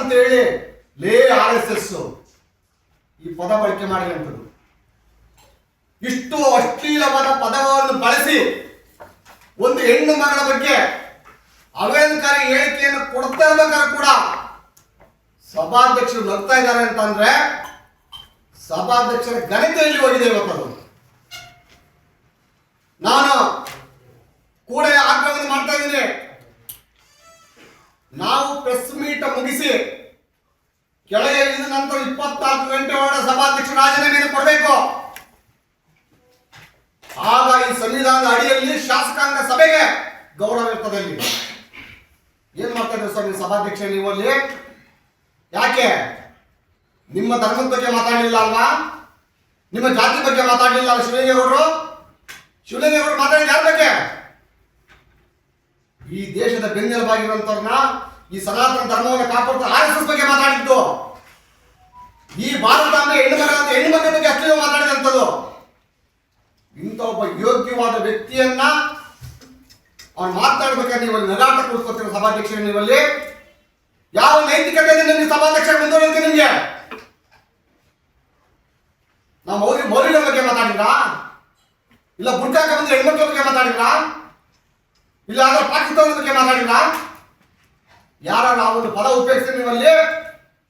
ಅಂತ ಹೇಳಿ ಲೇ RSS ಈ ಪದ ಬಳಕೆ ಮಾಡಿರುವಂಥದ್ದು. ಇಷ್ಟು ಅಶ್ಲೀಲವಾದ ಪದವನ್ನು ಬಳಸಿ ಒಂದು ಹೆಣ್ಣು ಮಗಳ ಬಗ್ಗೆ ಅವೇದನಕಾರಿ ಹೇಳಿಕೆಯನ್ನು ಕೊಡ್ತಾ ಇರ್ಬೇಕಾದ್ರೆ ಕೂಡ ಸಭಾಧ್ಯಕ್ಷರು ನಗ್ತಾ ಇದ್ದಾರೆ ಅಂತಂದ್ರೆ ಸಭಾಧ್ಯಕ್ಷರ ಘನತೆಯಲ್ಲಿ ಹೋಗಿದೆ ಇವತ್ತು. ನಾನು ಕೂಡ ಆಗ್ರಹವನ್ನು ಮಾಡ್ತಾ ಇದ್ದೀನಿ, ನಾವು ಪ್ರೆಸ್ ಮೀಟ್ ಮುಗಿಸಿ ಕೆಳಗೆ ಇಳಿದ ನಂತರ 24 ಗಂಟೆ ಒಳಗೆ ಸಭಾಧ್ಯಕ್ಷರು ರಾಜೀನಾಮೆಯನ್ನು ಕೊಡಬೇಕು. ಆಗ ಈ ಸಂವಿಧಾನದ ಅಡಿಯಲ್ಲಿ ಶಾಸಕಾಂಗ ಸಭೆಗೆ ಗೌರವ ಇರ್ತದೆ. ಅಲ್ಲಿ ಏನ್ ಮಾಡ್ತಾ ಇದ್ರು ಸ್ವಾಮಿ ಸಭಾಧ್ಯಕ್ಷ ನೀವು ಅಲ್ಲಿ? ಯಾಕೆ ನಿಮ್ಮ ಧರ್ಮದ ಬಗ್ಗೆ ಮಾತಾಡಲಿಲ್ಲ ಅಲ್ವಾ? ನಿಮ್ಮ ಜಾತಿ ಬಗ್ಗೆ ಮಾತಾಡಲಿಲ್ಲ ಅಲ್ಲ ಶಿವಲಿಂಗೇಗೌಡರು? ಶಿವಲಿಂಗೇಗೌಡರು ಮಾತಾಡಿದ ಯಾರ ಬಗ್ಗೆ? ಈ ದೇಶದ ಬೆನ್ನೆಲುಬಾಗಿರುವಂತವ್ರನ್ನ, ಈ ಸನಾತನ ಧರ್ಮವನ್ನು ಕಾಪಾಡ್ತಾ RSS ಬಗ್ಗೆ ಮಾತಾಡಿದ್ದು. ಈ ಭಾರತಾಂಬೆ ಹೆಣ್ಣು ಮಕ್ಕಳ ಬಗ್ಗೆ ಅಷ್ಟೇ ಮಾತಾಡಿದಂಥದ್ದು. ಇಂಥ ಒಬ್ಬ ಯೋಗ್ಯವಾದ ವ್ಯಕ್ತಿಯನ್ನ ಅವ್ನು ಮಾತಾಡ್ಬೇಕಾದ್ರೆ ನೀವು ನಗಾಟ ಕೊಡ್ಕೊತೀರ ಸಭಾಧ್ಯಕ್ಷರು. ನೀವಲ್ಲಿ ಯಾವ ನೈತಿಕತೆ ನಿಮಗೆ ಸಭಾಧ್ಯಕ್ಷ ಮುಂದುವರಿಕೆ? ನಿಮ್ಗೆ ನಾವು ಮೌಲ್ಯಗಳ ಬಗ್ಗೆ ಮಾತಾಡಿದ್ರ? ಇಲ್ಲ ಬುರ್ಕಾಕ ಬಂದ್ರೆ ಹೆಣ್ಮಕ್ಳ ಬಗ್ಗೆ ಮಾತಾಡಿದ್ರ? ಇಲ್ಲ ಆದ್ರೆ ಪಾಕಿಸ್ತಾನದ ಬಗ್ಗೆ ಮಾತಾಡಿದ್ರ? ಯಾರ ಒಂದು ಪದ ಉಪಯೋಗಿಸಿ ನೀವಲ್ಲಿ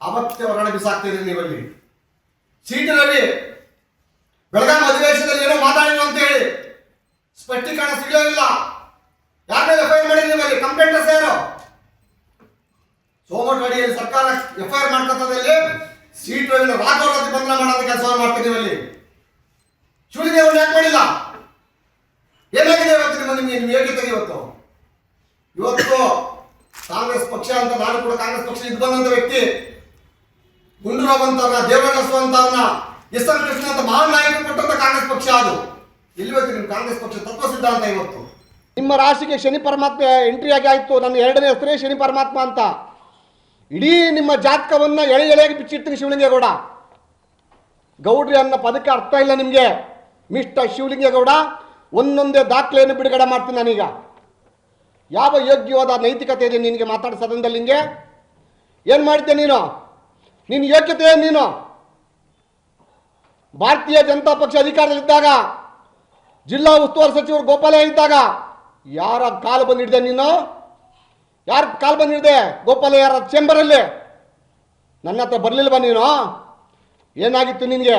ಅವತ್ತೇ ಹೊರಗಡೆ ಬಿಸಾಕ್ತಿದ್ರಿ. ನೀವಲ್ಲಿ ಸೀಟು ರವಿ ಬೆಳಗಾವಿ ಅಧಿವೇಶನದಲ್ಲಿ ಏನೋ ಮಾತಾಡಿಲ್ಲ ಅಂತ ಹೇಳಿ ಸ್ಪಷ್ಟೀಕರಣ ಸಿಗಲಿಲ್ಲ. ಯಾರ ಮೇಲೆ FIR ಮಾಡಿದ್ರಿ ನೀವಲ್ಲಿ? ಕಂಪ್ಲೇಂಟರ್ಸ್ ಯಾರು? ಸೋಮವಾರವಾಡಿಯಲ್ಲಿ ಸರ್ಕಾರ FIR ಮಾಡ್ಕೊತದಲ್ಲಿ ಸೀಟು ರವಿನ ರಾಜವರ್ಗದ ಬಂಧನ ಮಾಡೋದ ಕೆಲಸವನ್ನು ಮಾಡ್ತೀವಿ. ಅಲ್ಲಿ ಶಿವಲಿಂಗೇಗೌಡರು ಯಾಕೆ ಮಾಡಿಲ್ಲ? ಏನಾಗಿದೆ ಇವತ್ತು ನಿಮ್ಮ ಯೋಗ್ಯತೆಗೆ? ಇವತ್ತು ಕಾಂಗ್ರೆಸ್ ಪಕ್ಷ ಅಂತ, ನಾನು ಕೂಡ ಕಾಂಗ್ರೆಸ್ ಪಕ್ಷ ಇದು ಬಂದಂತ ವ್ಯಕ್ತಿ, ಗುಂಡೂರಾವ್ ಅಂತವ್ರನ್ನ, ದೇವರಾಜ ಅಂತವ್ರನ್ನ, SN ಕೃಷ್ಣ ಅಂತ ಮಹಾನ್ ನಾಯಕರು ಕೊಟ್ಟಂತ ಕಾಂಗ್ರೆಸ್ ಪಕ್ಷ ಅದು. ಎಲ್ಲಿವತ್ತು ನಿಮ್ಮ ಕಾಂಗ್ರೆಸ್ ಪಕ್ಷ ತತ್ವ ಸಿದ್ಧಾಂತ ಇವತ್ತು ನಿಮ್ಮ ರಾಶಿಗೆ ಶನಿ ಪರಮಾತ್ಮ ಎಂಟ್ರಿ ಆಗಿ ಆಯ್ತು. ನನ್ನ 2ನೇ ಹೆಸರೇ ಶನಿ ಪರಮಾತ್ಮ ಅಂತ. ಇಡೀ ನಿಮ್ಮ ಜಾತಕವನ್ನ ಎಳೆಯಾಗಿ ಬಿಚ್ಚಿಡ್ತೀನಿ ಶಿವಲಿಂಗೇಗೌಡ. ಗೌಡ್ರಿ ಅನ್ನೋ ಪದಕ್ಕೆ ಅರ್ಥ ಇಲ್ಲ ನಿಮಗೆ. ಮಿಸ್ಟರ್ ಶಿವಲಿಂಗೇಗೌಡ, ಒಂದೊಂದೇ ದಾಖಲೆಯನ್ನು ಬಿಡುಗಡೆ ಮಾಡ್ತೀನಿ ನಾನೀಗ. ಯಾವ ಯೋಗ್ಯವಾದ ನೈತಿಕತೆ ಇದೆ ನಿನಗೆ ಮಾತಾಡೋ ಸದನದಲ್ಲಿ? ನಿಂಗೆ ಏನು ಮಾಡ್ತೀಯ ನೀನು? ನಿನ್ನ ಯೋಗ್ಯತೆ ಏನು? ನೀನು ಭಾರತೀಯ ಜನತಾ ಪಕ್ಷ ಅಧಿಕಾರದಲ್ಲಿದ್ದಾಗ, ಜಿಲ್ಲಾ ಉಸ್ತುವಾರಿ ಸಚಿವರು ಗೋಪಾಲಯ್ಯ ಇದ್ದಾಗ ಯಾರ ಕಾಲು ಬಂದು ಹಿಡಿದೆ ನೀನು? ಯಾರ ಕಾಲು ಬಂದು ಹಿಡಿದೆ? ಗೋಪಾಲಯ್ಯ ಯಾರ ಚೇಂಬರಲ್ಲಿ? ನನ್ನ ಹತ್ರ ಬರಲಿಲ್ವಾ ನೀನು? ಏನಾಗಿತ್ತು ನಿನಗೆ?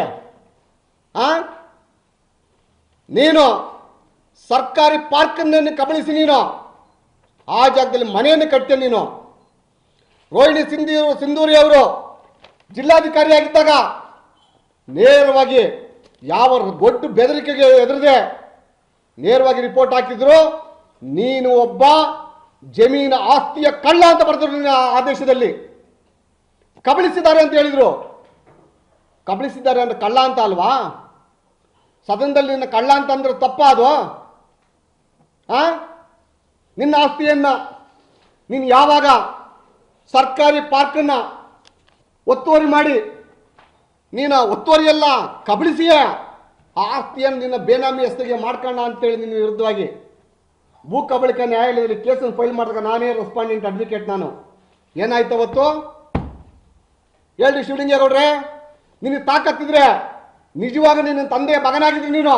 ನೀನು ಸರ್ಕಾರಿ ಪಾರ್ಕನ್ನು ಕಬಳಿಸಿ ನೀನು ಆ ಜಾಗದಲ್ಲಿ ಮನೆಯನ್ನು ಕಟ್ಟೆ ನೀನು. ರೋಹಿಣಿ ಸಿಂಧೂರಿ ಅವರು ಜಿಲ್ಲಾಧಿಕಾರಿಯಾಗಿದ್ದಾಗ ನೇರವಾಗಿ ಯಾವ ದೊಡ್ಡ ಬೆದರಿಕೆಗೆ ಎದುರದೆ ನೇರವಾಗಿ ರಿಪೋರ್ಟ್ ಹಾಕಿದ್ರು. ನೀನು ಒಬ್ಬ ಜಮೀನು ಆಸ್ತಿಯ ಕಳ್ಳ ಅಂತ ಬರೆದ್ರು ನಿನ್ನ ಆದೇಶದಲ್ಲಿ. ಕಬಳಿಸಿದ್ದಾರೆ ಅಂತ ಹೇಳಿದ್ರು. ಕಬಳಿಸಿದ್ದಾರೆ ಅಂದ್ರೆ ಕಳ್ಳ ಅಂತ ಅಲ್ವಾ? ಸದನದಲ್ಲಿ ನಿನ್ನ ಕಳ್ಳ ಅಂತಂದ್ರೆ ತಪ್ಪ ಅದು? ನಿನ್ನ ಆಸ್ತಿಯನ್ನ ನೀನು ಯಾವಾಗ ಸರ್ಕಾರಿ ಪಾರ್ಕನ್ನು ಒತ್ತುವರಿ ಮಾಡಿ, ನೀನು ಒತ್ತುವರಿಯೆಲ್ಲ ಕಬಳಿಸಿಯೇ ಆ ಆಸ್ತಿಯನ್ನು ನಿನ್ನ ಬೇನಾಮಿ ಹೆಸರಿಗೆ ಮಾಡ್ಕೊಂಡ ಅಂತೇಳಿ ನಿನ್ನ ವಿರುದ್ಧವಾಗಿ ಭೂ ಕಬಳಿಕೆ ನ್ಯಾಯಾಲಯದಲ್ಲಿ ಕೇಸನ್ನು ಫೈಲ್ ಮಾಡಿದಾಗ ನಾನೇ ರೆಸ್ಪಾಂಡೆಂಟ್ ಅಡ್ವೊಕೇಟ್. ನಾನು ಏನಾಯ್ತು ಅವತ್ತು ಹೇಳ್ರಿ ಶಿವಲಿಂಗೇಗೌಡ್ರೆ? ನಿನಗೆ ತಾಕತ್ತಿದ್ರೆ ನಿಜವಾಗ ನಿನ್ನ ತಂದೆಯ ಮಗನಾಗಿದ್ರು ನೀನು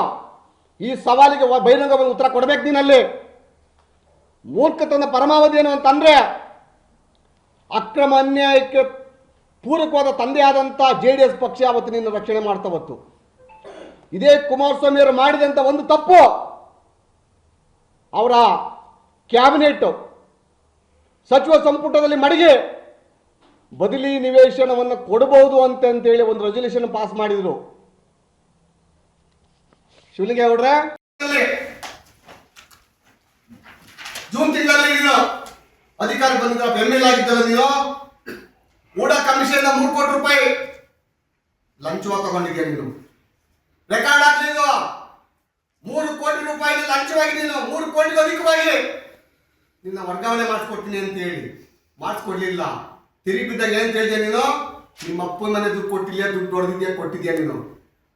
ಈ ಸವಾಲಿಗೆ ಬಹಿರಂಗವಾಗಿ ಉತ್ತರ ಕೊಡಬೇಕು. ನೀನಲ್ಲಿ ಮೂರ್ಖತನ ಪರಮಾವಧಿ ಏನು ಅಂತಂದ್ರೆ, ಅಕ್ರಮ ಅನ್ಯಾಯಕ್ಕೆ ಪೂರಕವಾದ ತಂದೆಯಾದಂಥ JDS ಪಕ್ಷ ಅವತ್ತು ನಿನ್ನ ರಕ್ಷಣೆ ಮಾಡ್ತಾವತ್ತು. ಇದೇ ಕುಮಾರಸ್ವಾಮಿ ಅವರು ಮಾಡಿದಂಥ ಒಂದು ತಪ್ಪು, ಅವರ ಕ್ಯಾಬಿನೆಟ್ ಸಚಿವ ಸಂಪುಟದಲ್ಲಿ ಮಡಗಿ ಬದಲಿ ನಿವೇಶನವನ್ನು ಕೊಡಬಹುದು ಅಂತೇಳಿ ಒಂದು ರೆಸಲ್ಯೂಷನ್ ಪಾಸ್ ಮಾಡಿದ್ರು. ಶಿವಲಿಂಗೇಗೌಡ್ರೆ, ಜೂನ್ ತಿಂಗಳಲ್ಲಿ ನೀನು ಅಧಿಕಾರ ಬಂದ MLA ಆಗಿದ್ದಲ್ಲ, ನೀನು ಊಟ ಕಮಿಷನ್ 3 ಕೋಟಿ ರೂಪಾಯಿ ಲಂಚವಾಗಿ ತಗೊಂಡಿದ್ಯಾ. ನೀನು ರೆಕಾರ್ಡ್ ಆಗ್ಲಿಲ್ಲ. 3 ಕೋಟಿ ರೂಪಾಯಿ ಲಂಚವಾಗಿ ನೀನು 3 ಕೋಟಿಗೂ ಅಧಿಕವಾಗಿ ನಿನ್ನ ವರ್ಗಾವಣೆ ಮಾಡಿಸ್ಕೊಡ್ತೀನಿ ಅಂತ ಹೇಳಿ ಮಾಡಿಸ್ಕೊಡ್ಲಿಲ್ಲ. ತಿರುಗಿ ಬಿದ್ದಾಗ ಏನ್ ಹೇಳಿದೆ ನೀನು? ನಿಮ್ಮ ಅಪ್ಪನ ಮನೆ ದುಡ್ಡು ಕೊಟ್ಟಿಲ್ಲ, ದುಡ್ಡು ಹೊಡೆದಿದ್ಯಾ, ಕೊಟ್ಟಿದ್ಯಾ. ನೀನು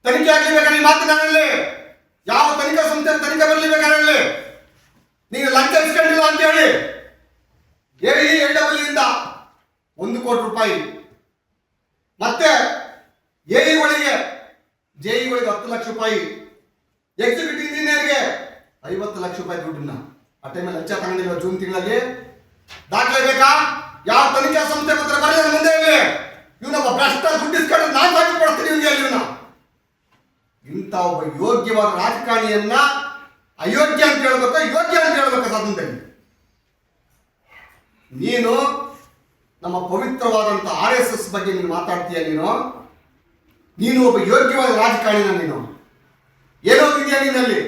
ತನಿಖೆ ಆಗ್ಲಿಬೇಕಾದ್ರೆ ಈ ಮಾತುಗಳಲ್ಲಿ ಯಾವ ತನಿಖಾ ಸಂಸ್ಥೆ ತನಿಖೆ ಬರಲಿಬೇಕಾದ್ರೆ ನೀನು ಲಂಚ ಇಸ್ಕೊಂಡಿಲ್ಲ ಅಂತ ಹೇಳಿ AWE ಇಂದ 1 ಕೋಟಿ ರೂಪಾಯಿ. ಮತ್ತೆ ಎಇಗಳಿಗೆ ಜೆಇಗಳಿಗೆ 10 ಲಕ್ಷ ರೂಪಾಯಿ, ಎಕ್ಸಿಕ್ಯೂಟಿವ್ ಇಂಜಿನಿಯರ್ಗೆ 50 ಲಕ್ಷ ರೂಪಾಯಿ ದುಡ್ಡನ್ನ ಆ ಟೈಮಲ್ಲಿ ಲಂಚ ತಗೊಂಡಿರುವ ಜೂನ್ ತಿಂಗಳಲ್ಲಿ. ದಾಖಲೆ ಬೇಕಾ? ಯಾವ ತನಿಖಾ ಸಂಸ್ಥೆ ಪತ್ರ ಬರೆಯೋದು ಮುಂದೆ ಇಲ್ಲಿ ಇವನೊಬ್ಬ ಭ್ರಷ್ಟ ದುಡ್ಡಿಸ್ಕೊಂಡು ನಾನು ಹಾಕಿ ಕೊಡ್ತೀನಿ ಇವನಿಗೆ ಇವನ. ಇಂಥ ಒಬ್ಬ ಯೋಗ್ಯವಾದ ರಾಜಕಾರಣಿಯನ್ನ ಅಯೋಗ್ಯ ಅಂತ ಹೇಳ್ಬೇಕು, ಯೋಗ್ಯ ಅಂತ ಹೇಳ್ಬೇಕು ಸಾಧನದಲ್ಲಿ. ನೀನು ನಮ್ಮ ಪವಿತ್ರವಾದಂಥ RSS ಬಗ್ಗೆ ನೀನು ಮಾತಾಡ್ತೀಯ. ನೀನು ಒಬ್ಬ ಯೋಗ್ಯವಾದ ರಾಜಕಾರಣಿನ. ನೀನು ಏನೋಗಿದೆಯಾ ನೀನಲ್ಲಿ?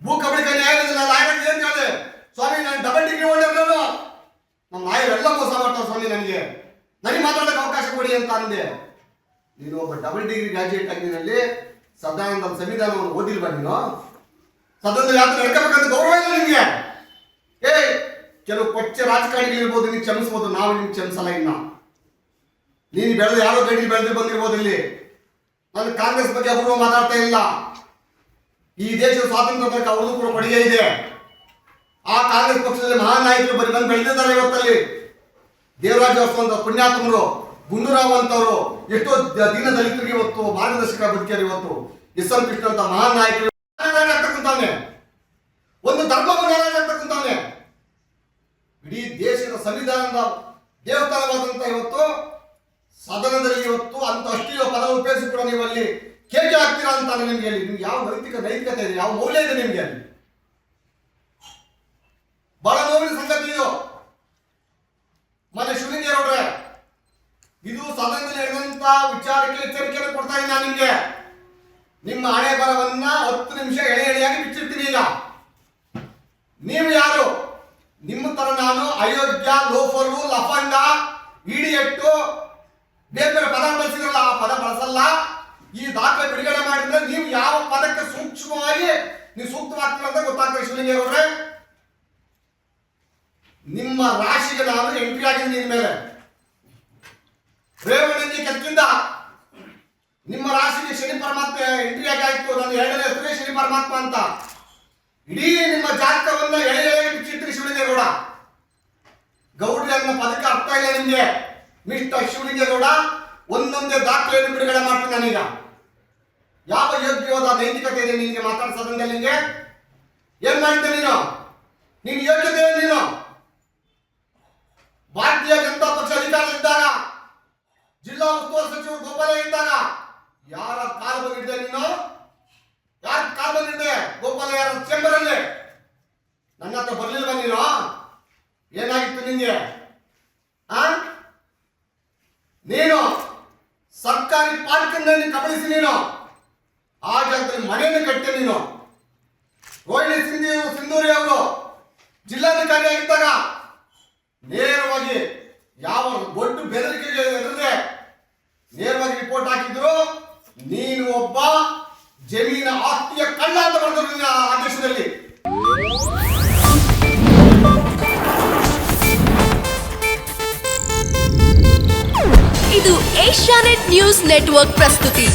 ಭೂ ಕಬಳಿಕೆ ನ್ಯಾಯಾಲಯದಲ್ಲಿ ಲಾಯರ್ ಏನು ಹೇಳಿದೆ? ಸ್ವಾಮಿ ನಾನು ಡಬಲ್ ಡಿಗ್ರಿ ಹೊಡೆದ್ರು ನಮ್ಮ ಲಾಯರೆಲ್ಲ ಮೋಸ ಮಾಡ್ತಾರೆ ಸ್ವಾಮಿ, ನನಗೆ ಮಾತಾಡೋಕೆ ಅವಕಾಶ ಕೊಡಿ ಅಂತ ಅಂದೆ. ನೀನು ಒಬ್ಬ ಡಬಲ್ ಡಿಗ್ರಿ ಗ್ರಾಜುಯೇಟ್ ಆಗಿ ನೀನಲ್ಲಿ ಸದಾನಂದ ಸಂವಿಧಾನವನ್ನು ಓದಿಲ್ವಾ? ನೀನು ಸದನದಲ್ಲಿ ಯಾರು ನಡ್ಕೋಬೇಕಂತ ಗೌರವ ಇಲ್ಲ ನಿಮಗೆ? ಕೆಲವು ಕೊಚ್ಚ ರಾಜಕಾರಣಿಗಳಿರ್ಬೋದು, ನೀವು ಕ್ಷಮಿಸ್ಬೋದು, ನಾವು ನಿಮ್ಗೆ ಕ್ಷಮಿಸಲ್ಲ. ಇನ್ನ ನೀನು ಬೆಳೆದು ಯಾರೋ ಗಡಿ ಬೆಳೆದು ಬಂದಿರ್ಬೋದು. ಇಲ್ಲಿ ನಾನು ಕಾಂಗ್ರೆಸ್ ಬಗ್ಗೆ ಅವರು ಮಾತಾಡ್ತಾ ಇಲ್ಲ. ಈ ದೇಶದ ಸ್ವಾತಂತ್ರ್ಯ ಬಗ್ಗೆ ಅವ್ರದ್ದು ಕೂಡ ಕೊಡುಗೆ ಇದೆ. ಆ ಕಾಂಗ್ರೆಸ್ ಪಕ್ಷದಲ್ಲಿ ಮಹಾನ್ ನಾಯಕರು ಬಂದು ಬೆಳೆದಿದ್ದಾರೆ. ಇವತ್ತಲ್ಲಿ ದೇವರಾಜ ಅರಸು ಅಂತ ಪುಣ್ಯಾತ್ಮರು, ಗುಂಡೂರಾವ್ ಅಂತವರು, ಎಷ್ಟೋ ದೀನ ದಲಿತರಿಗೆ ಇವತ್ತು ಮಾರ್ಗದರ್ಶಕ ಬದುಕಿಯಾರ. ಇವತ್ತು ಎಸ್.ಎಂ. ಕೃಷ್ಣ ಅಂತ ಮಹಾನ್ ನಾಯಕರು ಆಗ್ತಕ್ಕಂಥವನೇ, ಒಂದು ಧರ್ಮವನ್ನು ಆಗ್ತಕ್ಕಂಥವನೇ. ಇಡೀ ದೇಶದ ಸಂವಿಧಾನದ ದೇವಸ್ಥಾನವಾದಂತ ಇವತ್ತು ಸದನದಲ್ಲಿ ಇವತ್ತು ಅಂತ ಅಶ್ಲೀಲ ಪದ ಉಪಯೋಗಿಸಿ ಕೂಡ ನೀವು ಅಲ್ಲಿ ಕೇಕೆ ಹಾಕ್ತೀರಾ ಅಂತ ನಿಮ್ಗೆ ಅಲ್ಲಿ ನಿಮ್ಗೆ ಯಾವ ನೈತಿಕತೆ ಇದೆ, ಯಾವ ಮೌಲ್ಯ ಇದೆ ನಿಮ್ಗೆ ಅಲ್ಲಿ? ಬಹಳ ನೋವಿನ ಸಂಗತಿ ಇದು. ಮನೆ ಶಿವಲಿಂಗೇಗೌಡ್ರೆ, ಇದು ಸದನದಲ್ಲಿ ನಡೆದಂತ ವಿಚಾರಕ್ಕೆ ಎಚ್ಚರಿಕೆಯನ್ನು ಕೊಡ್ತಾ ಇದ್ದೀನಿ ನಾನು ನಿಮ್ಗೆ. ನಿಮ್ಮ ಹಣೆ ಬರವನ್ನ 10 ನಿಮಿಷ ಎಳೆಯಾಗಿ ಬಿಚ್ಚಿರ್ತೀನಿ. ಈಗ ನೀವು ಯಾರು? ನಿಮ್ಮ ತರ ನಾನು ಅಯೋಗ್ಯ, ಲೋಫರು, ಲಫಂಗ, ಇಡಿಯಟ್ಟು, ಬೇರೆ ಬೇರೆ ಪದ ಬಳಸಿದ್ರಲ್ಲ ಆ ಪದ ಬಳಸಲ್ಲ. ಈ ದಾಖಲೆ ಬಿಡುಗಡೆ ಮಾಡಿದ್ರೆ ನೀವು ಯಾವ ಪದಕ್ಕೆ ಸೂಕ್ಷ್ಮವಾಗಿ ನೀವು ಸೂಕ್ತವಾಗ್ತೀರ ಅಂತ ಗೊತ್ತಾಗ್ತದೆ. ಶಿವಲಿಂಗೇಗೌಡ್ರೆ, ನಿಮ್ಮ ರಾಶಿಗೆ ನಾನು ಎಂಟ್ರಿ ಆಗಿದ್ದೀನಿ ನಿನ್ನ ಮೇಲೆ. ರೇವಣಿ ಕೆತ್ತಿಂದ ನಿಮ್ಮ ರಾಶಿಗೆ ಶನಿ ಪರಮಾತ್ಮ ಎಂಟ್ರಿ ಆಗಿ ನಾನು 2ನೇ ಹೆಸರೇ ಶನಿ ಪರಮಾತ್ಮ ಅಂತ. ಇಡೀ ನಿಮ್ಮ ಜಾತಕವನ್ನ ಎಳೆಯಾಗಿ ಬಿಚ್ಚಿರ್ತೀರಿ ಶಿವಲಿಂಗೇಗೌಡ. ಗೌಡ್ರಿ ಅನ್ನೋ ಪದಕ್ಕೆ ಅರ್ಥ ಇಲ್ಲ ನಿಮ್ಗೆ. ಮಿಸ್ಟರ್ ಶಿವಲಿಂಗೇಗೌಡ, ಒಂದೊಂದೇ ದಾಖಲೆಯನ್ನು ಬಿಡುಗಡೆ ಮಾಡ್ತೀನಿ ನಾನೀಗ. ಯಾವ ಯೋಗ್ಯವಾದ ನೈತಿಕತೆ ಇದೆ ನಿನ್ಗೆ ಮಾತಾಡ್ಸೋದ್ರಿಂದ? ನಿನ್ಗೆ ಏನ್ ಮಾಡಿದ್ದೆ ನೀನು ಯೋಗ್ಯತೆ ನೀನು? ಭಾರತೀಯ ಜನತಾ ಪಕ್ಷ ಅಧಿಕಾರದಲ್ಲಿದ್ದಾಗ, ಜಿಲ್ಲಾ ಉಸ್ತುವಾರಿ ಸಚಿವರು ಗೋಪಾಲಯ್ಯ ಇದ್ದಾಗ ಯಾರ ಕಾಲ್ ಬಂದಿದ್ದೆ ನೀನು? ಯಾರ ಕಾಲ್ ಬಂದಿದ್ದೆ? ಗೋಪಾಲಯ್ಯ ಚೇಂಬರ್ ಅಲ್ಲಿ ನನ್ನ ಹತ್ರ ಬರ್ಲಿಲ್ವ ನೀನು? ಏನಾಗಿತ್ತು ನಿಂಗೆ? ನೀನು ಸರ್ಕಾರಿ ಪಾರ್ಕನ್ನು ಕಬಳಿಸಿ ನೀನು ಆ ಜಾಗದಲ್ಲಿ ಮನೆಯನ್ನು ಕಟ್ಟಿ ನೀನು. ರೋಹಿಣಿ ಸಿಂಧೂರಿ ಅವರು ಜಿಲ್ಲಾಧಿಕಾರಿ ಆಗಿದ್ದಾಗ ನೇರವಾಗಿ ಯಾವ ದೊಡ್ಡ ಬೆದರಿಕೆಗೆ ಎದುರದೆ ನೇರವಾಗಿ ರಿಪೋರ್ಟ್ ಹಾಕಿದ್ರು. ನೀನು ಒಬ್ಬ ಜಮೀನ ಆಸ್ತಿಯ ಕಳ್ಳ ಅಂತ ಬರೆದ್ರು ಆದೇಶದಲ್ಲಿ. ಇದು ಏಷ್ಯಾನೆಟ್ ನ್ಯೂಸ್ ನೆಟ್ವರ್ಕ್ ಪ್ರಸ್ತುತಿ.